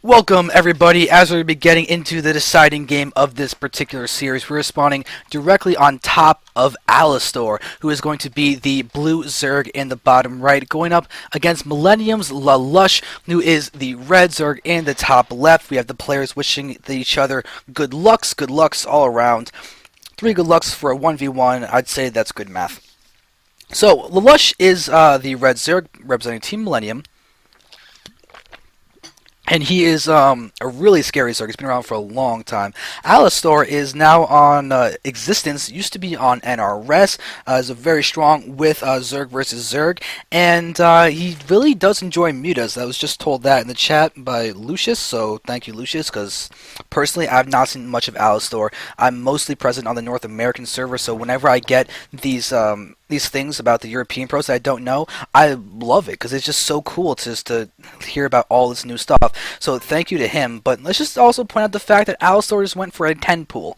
Welcome everybody. As we'll be getting into the deciding game of this particular series, we're spawning directly on top of AlaStOr, who is going to be the blue Zerg in the bottom right, going up against Mill.Lalush, who is the red Zerg in the top left. We have the players wishing each other good lucks all around. 3 good lucks for a 1v1. I'd say that's good math. So, Lalush is the red Zerg representing Team Millennium. And he is a really scary Zerg. He's been around for a long time. AlaStOr is now on Existence. Used to be on NRS. Is a very strong with Zerg versus Zerg. And he really does enjoy mutas. I was just told that in the chat by Lucius. So thank you, Lucius, because personally I've not seen much of AlaStOr. I'm mostly present on the North American server. So whenever I get these things about the European pros that I don't know, I love it because it's just so cool to hear about all this new stuff. So thank you to him. But let's just also point out the fact that AlaStOr just went for a 10 pool.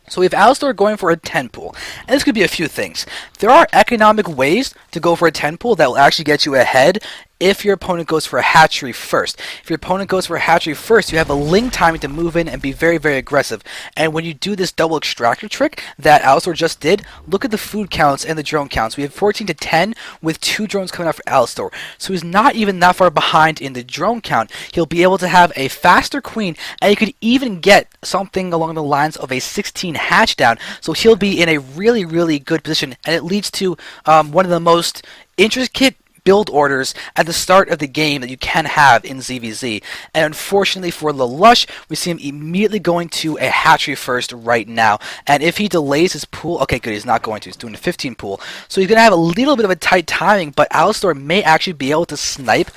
So we have AlaStOr going for a 10 pool. And this could be a few things. There are economic ways to go for a 10 pool that will actually get you ahead if your opponent goes for a hatchery first. If your opponent goes for a hatchery first, you have a ling timing to move in and be very, very aggressive. And when you do this double extractor trick that AlaStOr just did, look at the food counts and the drone counts. We have 14 to 10 with 2 drones coming out for AlaStOr. So he's not even that far behind in the drone count. He'll be able to have a faster queen, and you could even get something along the lines of a 16 hatch down. So he'll be in a really, really good position, and it leads to one of the most intricate build orders at the start of the game that you can have in ZVZ. And unfortunately for Lalush, we see him immediately going to a hatchery first right now. And if he delays his pool, okay, good, he's not going to. He's doing a 15 pool. So he's going to have a little bit of a tight timing, but AlaStOr may actually be able to snipe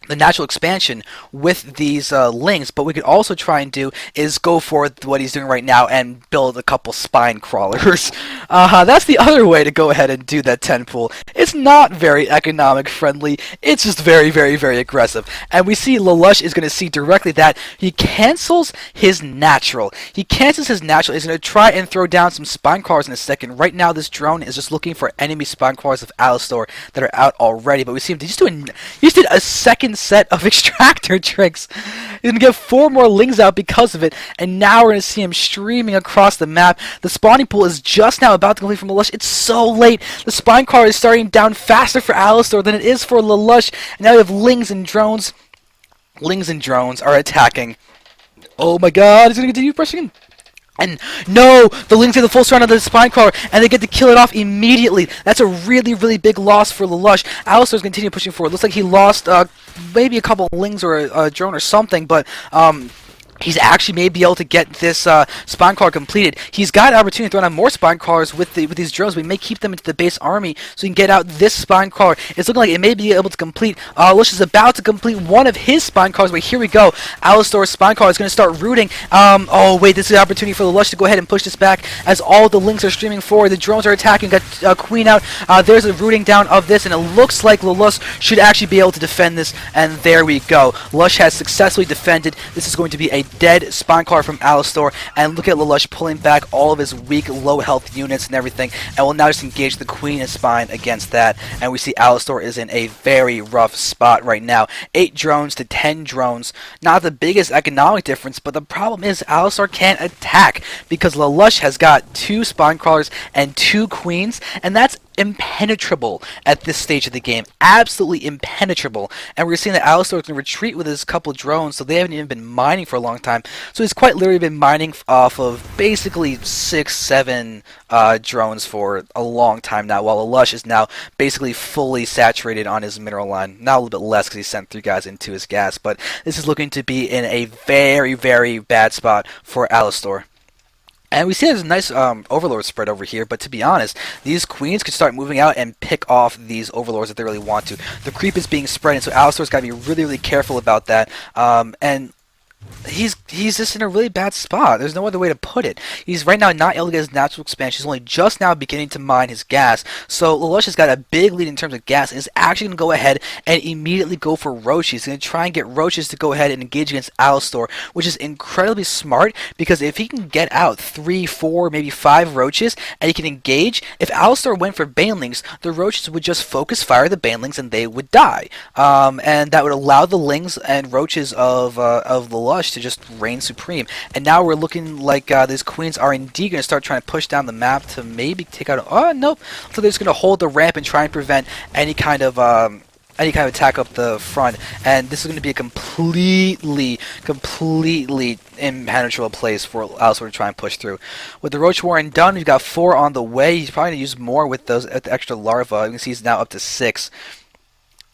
the natural expansion with these lings. But we could also try and do is go for what he's doing right now and build a couple spine crawlers. That's the other way to go ahead and do that 10 pool. It's not very economic friendly. It's just very, very, very aggressive. And we see Lalush is going to see directly that he cancels his natural. He's going to try and throw down some spine crawlers in a second. Right now this drone is just looking for enemy spine crawlers of AlaStOr that are out already. But we see him, he just did a second set of extractor tricks. He's going to get 4 more lings out because of it, and now we're going to see him streaming across the map. The spawning pool is just now about to complete for Lalush. It's so late. The spine crawler is starting down faster for AlaStOr than it is for Lalush, and now we have lings and drones. Lings and drones are attacking. Oh my god, he's going to continue pressing. And no, the lings get the full surround of the spine crawler, and they get to kill it off immediately. That's a really, really big loss for Lalush. AlaStOr's continue pushing forward. Looks like he lost maybe a couple of lings or a drone or something, but he's actually may be able to get this spine crawler completed. He's got an opportunity to throw down more spine crawlers with these drones. We may keep them into the base army so he can get out this spine crawler. It's looking like it may be able to complete. Lush is about to complete one of his spine crawlers. Wait, here we go. AlaStOr's spine crawler is going to start rooting. Oh wait, this is an opportunity for Lush to go ahead and push this back as all the links are streaming forward. The drones are attacking. Got Queen out. There's a rooting down of this, and it looks like Lalush should actually be able to defend this. And there we go. Lush has successfully defended. This is going to be a dead spine crawler from AlaStOr, and look at Lalush pulling back all of his weak, low health units and everything, and will now just engage the queen and spine against that. And we see AlaStOr is in a very rough spot right now. 8 drones to 10 drones. Not the biggest economic difference, but the problem is AlaStOr can't attack because Lalush has got 2 spine crawlers and 2 queens, and that's impenetrable at this stage of the game. Absolutely impenetrable. And we're seeing that AlaStOr is going to retreat with his couple drones, so they haven't even been mining for a long time. So he's quite literally been mining off of basically 6-7 drones for a long time now, while Lalush is now basically fully saturated on his mineral line. Now a little bit less because he sent 3 guys into his gas, but this is looking to be in a very, very bad spot for AlaStOr. And we see there's a nice overlord spread over here, but to be honest, these queens could start moving out and pick off these overlords if they really want to. The creep is being spread, and so AlaStOr's got to be really, really careful about that. And he's he's just in a really bad spot. There's no other way to put it. He's right now not able to get his natural expansion. He's only just now beginning to mine his gas. So Lelouch has got a big lead in terms of gas and is actually going to go ahead and immediately go for Roaches. He's going to try and get Roaches to go ahead and engage against AlaStOr, which is incredibly smart because if he can get out 3, 4, maybe 5 Roaches and he can engage, if AlaStOr went for Banelings, the Roaches would just focus fire the Banelings and they would die. And that would allow the Lings and Roaches of Lelouch to just reign supreme. And now we're looking like these queens are indeed going to start trying to push down the map to maybe take out. Oh nope! So they're just going to hold the ramp and try and prevent any kind of attack up the front. And this is going to be a completely impenetrable place for AlaStOr to try and push through. With the Roach Warren done, we've got 4 on the way. He's probably going to use more with those extra larvae. You can see he's now up to 6.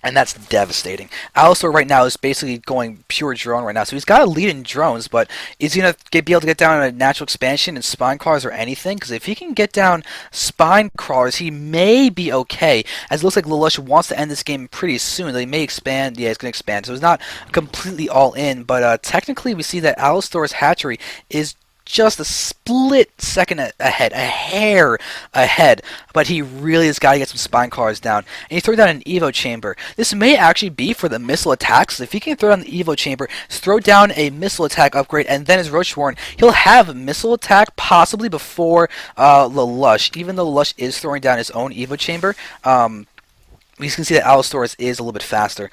And that's devastating. AlaStOr right now is basically going pure drone right now. So he's got a lead in drones, but is he going to be able to get down a natural expansion and spine crawlers or anything? Because if he can get down spine crawlers, he may be okay. As it looks like Lelouch wants to end this game pretty soon. They may expand. Yeah, it's going to expand. So it's not completely all in. But technically, we see that AlaStOr's hatchery is just a split second ahead, a hair ahead, but he really has got to get some spine crawlers down. And he throw down an Evo chamber. This may actually be for the missile attacks. If he can throw down the Evo chamber, throw down a missile attack upgrade, and then his Roach Warren, he'll have a missile attack possibly before Lelouch. Even though Lelouch is throwing down his own Evo chamber, you can see that AlaStOr is a little bit faster.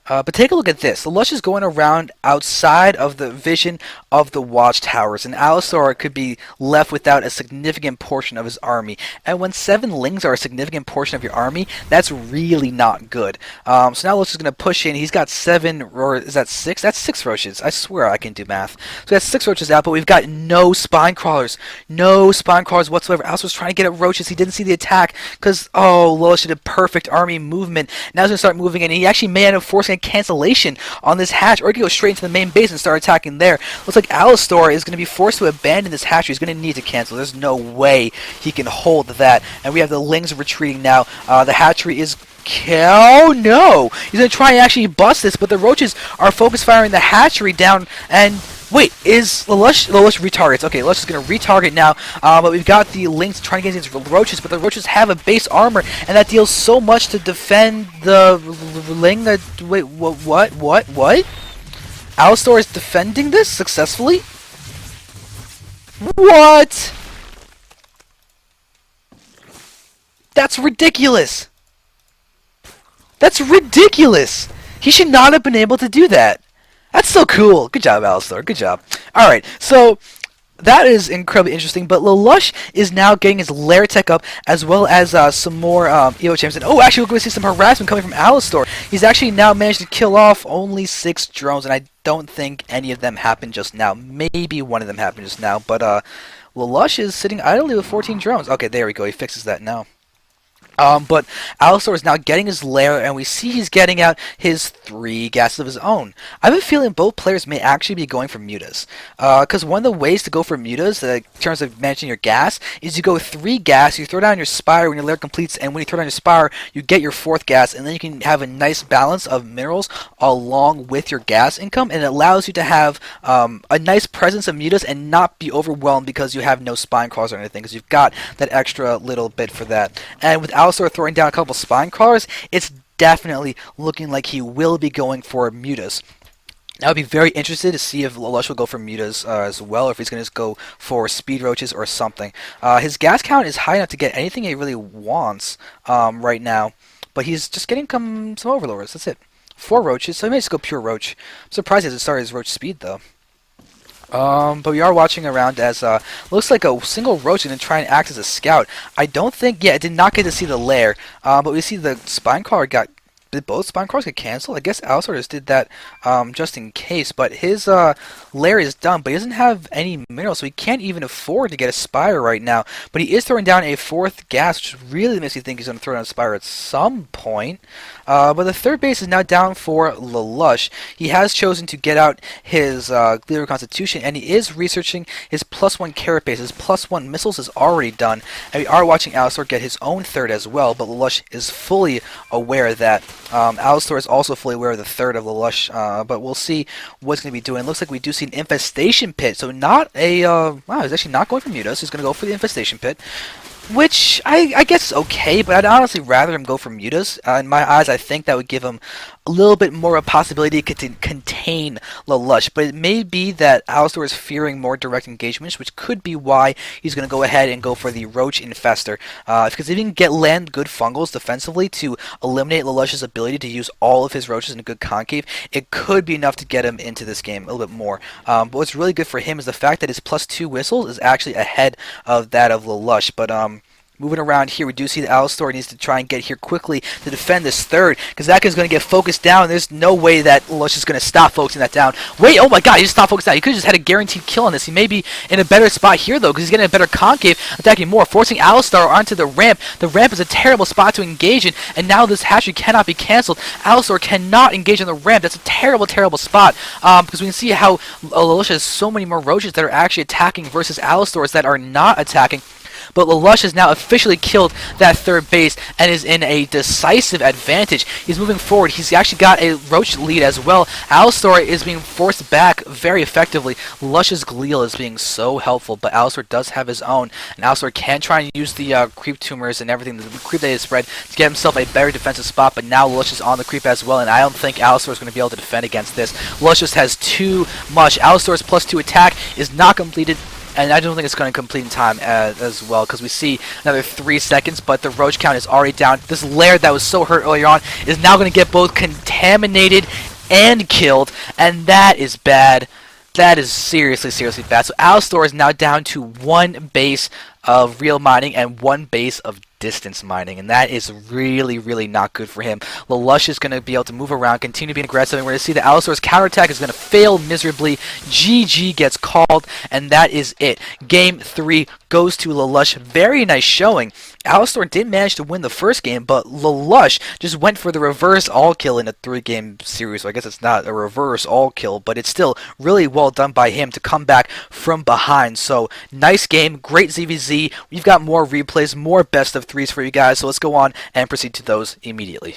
But take a look at this. Lelouch is going around outside of the vision of the watchtowers, and AlaStOr could be left without a significant portion of his army. And when 7 Lings are a significant portion of your army, that's really not good. So now Lelouch is going to push in. He's got 7, or is that 6? That's 6 Roaches. I swear I can do math. So that's 6 Roaches out, but we've got no spine crawlers. No spine crawlers whatsoever. AlaStor's trying to get at Roaches. He didn't see the attack because, oh, Lelouch did a perfect army movement. Now he's going to start moving in. He actually may end up forcing cancellation on this hatch, or he can go straight into the main base and start attacking there. Looks like AlaStOr is going to be forced to abandon this hatchery. He's going to need to cancel. There's no way he can hold that. And we have the Lings retreating now. The hatchery is... Oh no! He's going to try and actually bust this, but the Roaches are focus firing the hatchery down. And wait, is Lelouch retargets? Okay, Lelouch is going to retarget now, but we've got the Lings trying to get against Roaches, but the Roaches have a base armor, and that deals so much to defend the Ling that... Wait, what? AlaStOr is defending this successfully? What? That's ridiculous! That's ridiculous! He should not have been able to do that. That's so cool. Good job, AlaStOr. Good job. Alright, so that is incredibly interesting, but Lelouch is now getting his lair tech up, as well as some more Evo champs. And oh, actually, we're going to see some harassment coming from AlaStOr. He's actually now managed to kill off only 6 drones, and I don't think any of them happened just now. Maybe one of them happened just now, but Lelouch is sitting idly with 14 drones. Okay, there we go. He fixes that now. But AlaStOr is now getting his lair, and we see he's getting out his 3 gases of his own. I have a feeling both players may actually be going for mutas. Because one of the ways to go for mutas, in terms of managing your gas, is you go 3 gas, you throw down your Spire when your lair completes, and when you throw down your Spire, you get your 4th gas, and then you can have a nice balance of minerals along with your gas income, and it allows you to have a nice presence of mutas and not be overwhelmed because you have no spine crawlers or anything, because you've got that extra little bit for that. And with AlaStOr throwing down a couple spine crawlers, it's definitely looking like he will be going for mutas. I would be very interested to see if Lelouch will go for mutas as well, or if he's going to go for speed roaches or something. His gas count is high enough to get anything he really wants right now, but he's just getting some overlords. That's it. 4 roaches, so he may just go pure roach. I'm surprised he hasn't started his roach speed though. But we are watching around as looks like a single roach is going to try and act as a scout. I don't think, yeah, I did not get to see the lair, but we see the spine crawler got... Did both spine crawlers get canceled? I guess AlaStOr just did that just in case, but his lair is done, but he doesn't have any minerals, so he can't even afford to get a Spire right now. But he is throwing down a 4th gas, which really makes you think he's going to throw down a Spire at some point. But the 3rd base is now down for Lelouch. He has chosen to get out his Glider Constitution, and he is researching his +1 carrot base. His +1 missiles is already done, and we are watching AlaStOr get his own 3rd as well, but Lelouch is fully aware of that. AlaStOr is also fully aware of the third of Lelouch, but we'll see what's going to be doing. It looks like we do see an Infestation Pit, so not a, wow, he's actually not going for Mutas. He's going to go for the Infestation Pit, which I guess is okay, but I'd honestly rather him go for Mutas. In my eyes, I think that would give him a little bit more of a possibility to contain Lelouch, but it may be that AlaStOr is fearing more direct engagements, which could be why he's going to go ahead and go for the Roach Infester, because if he can land good fungals defensively to eliminate Lelouch's ability to use all of his Roaches in a good concave, it could be enough to get him into this game a little bit more. But what's really good for him is the fact that his +2 whistles is actually ahead of that of Lelouch, but moving around here, we do see that AlaStOr needs to try and get here quickly to defend this third, because that is going to get focused down. There's no way that Lelouch is going to stop focusing that down. Wait, oh my god, he just stopped focusing that. He could have just had a guaranteed kill on this. He may be in a better spot here, though, because he's getting a better concave, attacking more, forcing AlaStOr onto the ramp. The ramp is a terrible spot to engage in, and now this hatchery cannot be cancelled. AlaStOr cannot engage on the ramp. That's a terrible, terrible spot, because we can see how Lelouch has so many more Roaches that are actually attacking versus AlaStOrs that are not attacking. But Lelouch has now officially killed that third base and is in a decisive advantage. He's moving forward. He's actually got a Roach lead as well. AlaStOr is being forced back very effectively. Lelouch's Glial is being so helpful, but AlaStOr does have his own. And AlaStOr can try and use the creep tumors and everything, the creep that is spread, to get himself a better defensive spot. But now Lelouch is on the creep as well, and I don't think AlaStOr is going to be able to defend against this. Lelouch just has too much. AlaStOr's +2 attack is not completed, and I don't think it's going to complete in time as well, because we see another 3 seconds, but the Roach count is already down. This Laird that was so hurt earlier on is now going to get both contaminated and killed, and that is bad. That is seriously, seriously bad. So AlaStOr is now down to 1 base of real mining and 1 base of distance mining, and that is really, really not good for him. Lelouch is going to be able to move around, continue being aggressive, and we're going to see that AlaStOr's counterattack is going to fail miserably. GG gets called, and that is it. Game 3 goes to Lelouch. Very nice showing. AlaStOr did manage to win the first game, but Lelouch just went for the reverse all-kill in a 3-game series, so I guess it's not a reverse all-kill, but it's still really well done by him to come back from behind. So, nice game, great ZVZ. We've got more replays, more best of 3s for you guys, so let's go on and proceed to those immediately.